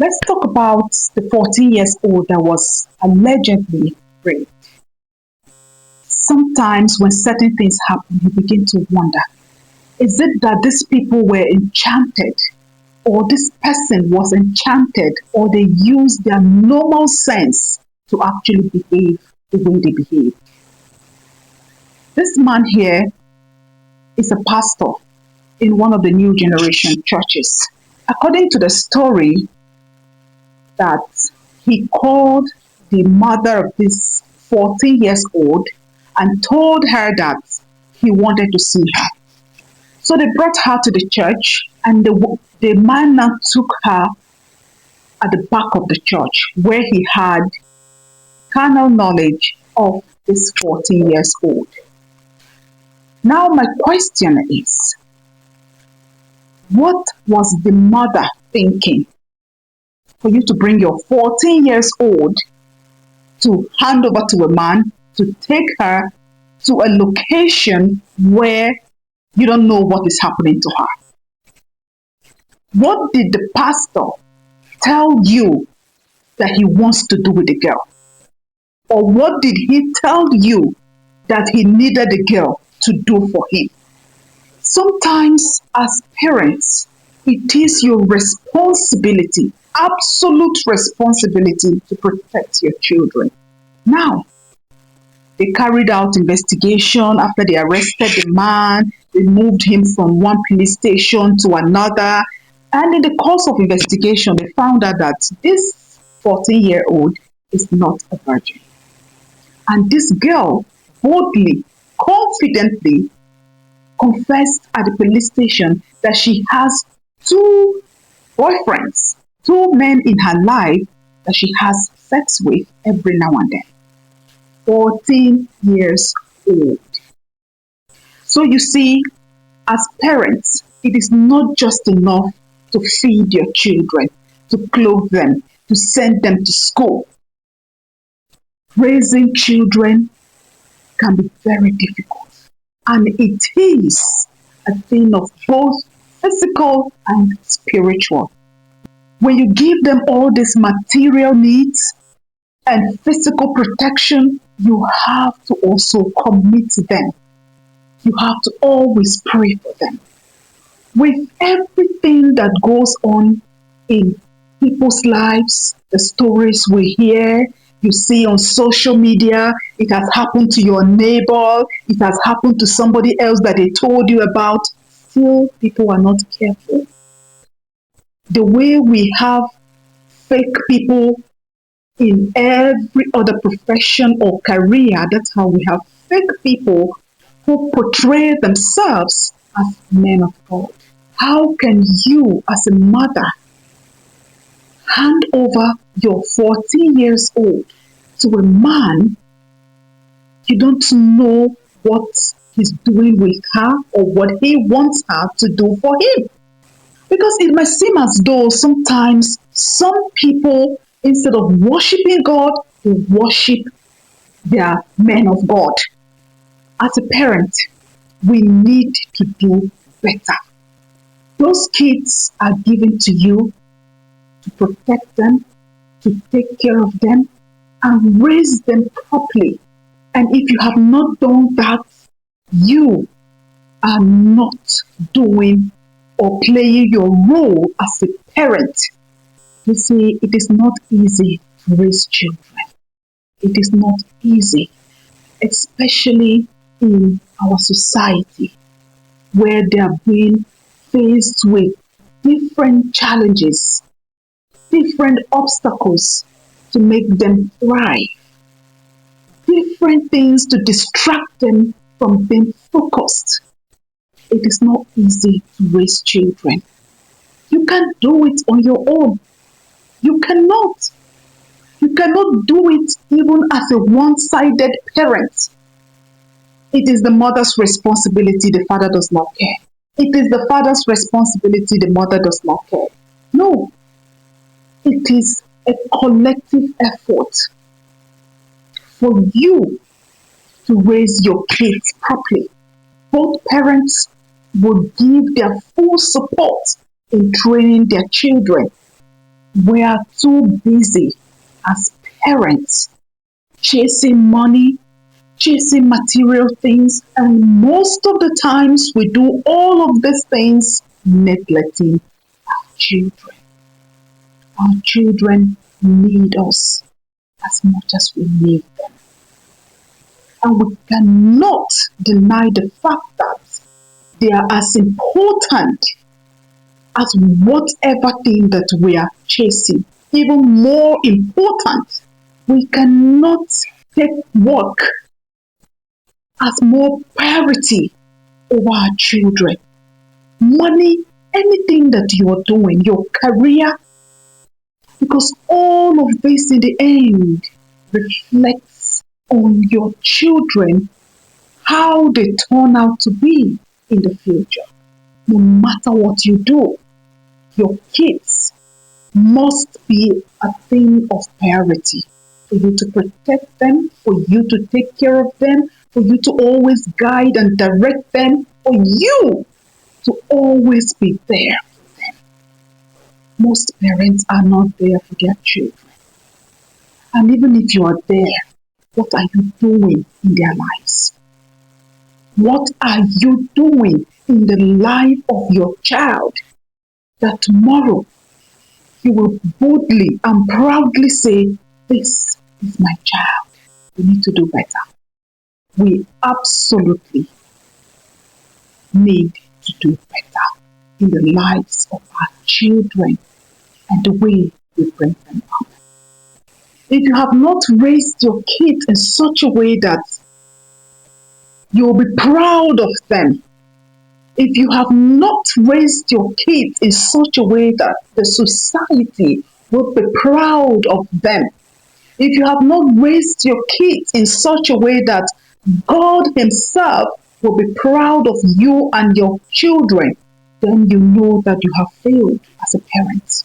Let's talk about the 14 years old that was allegedly raped. Sometimes when certain things happen, you begin to wonder, is it that these people were enchanted, or this person was enchanted, or they used their normal sense to actually behave the way they behave? This man here is a pastor in one of the new generation churches. According to the story, that he called the mother of this 14 years old and told her that he wanted to see her. So they brought her to the church, and the man now took her at the back of the church where he had carnal knowledge of this 14 years old. Now my question is, what was the mother thinking for you to bring your 14 years old to hand over to a man to take her to a location where you don't know what is happening to her? What did the pastor tell you that he wants to do with the girl? Or what did he tell you that he needed the girl to do for him? Sometimes as parents, it is your responsibility, absolute responsibility, to protect your children. Now, they carried out investigation after they arrested the man. They moved him from one police station to another. And in the course of investigation, they found out that this 14-year-old is not a virgin. And this girl boldly, confidently confessed at the police station that she has two boyfriends, two men in her life that she has sex with every now and then. 14 years old. So you see, as parents, it is not just enough to feed your children, to clothe them, to send them to school. Raising children can be very difficult, and it is a thing of both physical and spiritual. When you give them all these material needs and physical protection, you have to also commit them. You have to always pray for them. With everything that goes on in people's lives, the stories we hear, you see on social media, it has happened to your neighbor, it has happened to somebody else that they told you about, still people are not careful. The way we have fake people in every other profession or career, that's how we have fake people who portray themselves as men of God. How can you, as a mother, hand over your 14 years old to a man you don't know what he's doing with her or what he wants her to do for him? Because it might seem as though sometimes some people, instead of worshiping God, they worship their men of God. As a parent, we need to do better. Those kids are given to you to protect them, to take care of them, and raise them properly. And if you have not done that, you are not doing or playing your role as a parent. You see, it is not easy to raise children. It is not easy, especially in our society, where they are being faced with different challenges, different obstacles to make them thrive, different things to distract them from being focused. It is not easy to raise children. You can't do it on your own. You cannot. You cannot do it even as a one-sided parent. It is the mother's responsibility, the father does not care. It is the father's responsibility, the mother does not care. No. It is a collective effort for you to raise your kids properly. Both parents will give their full support in training their children. We are too busy as parents chasing money, chasing material things, and most of the times we do all of these things neglecting our children. Our children need us as much as we need them. And we cannot deny the fact that they are as important as whatever thing that we are chasing. Even more important, we cannot take work as more priority over our children. Money, anything that you are doing, your career, because all of this in the end reflects on your children, how they turn out to be in the future. No matter what you do, your kids must be a thing of priority for you to protect them, for you to take care of them, for you to always guide and direct them, for you to always be there for them. Most parents are not there for their children. And even if you are there, what are you doing in their lives? What are you doing in the life of your child that tomorrow you will boldly and proudly say, this is my child. We need to do better. We absolutely need to do better in the lives of our children and the way we bring them up. If you have not raised your kids in such a way that you'll be proud of them, if you have not raised your kids in such a way that the society will be proud of them, if you have not raised your kids in such a way that God Himself will be proud of you and your children, then you know that you have failed as a parent.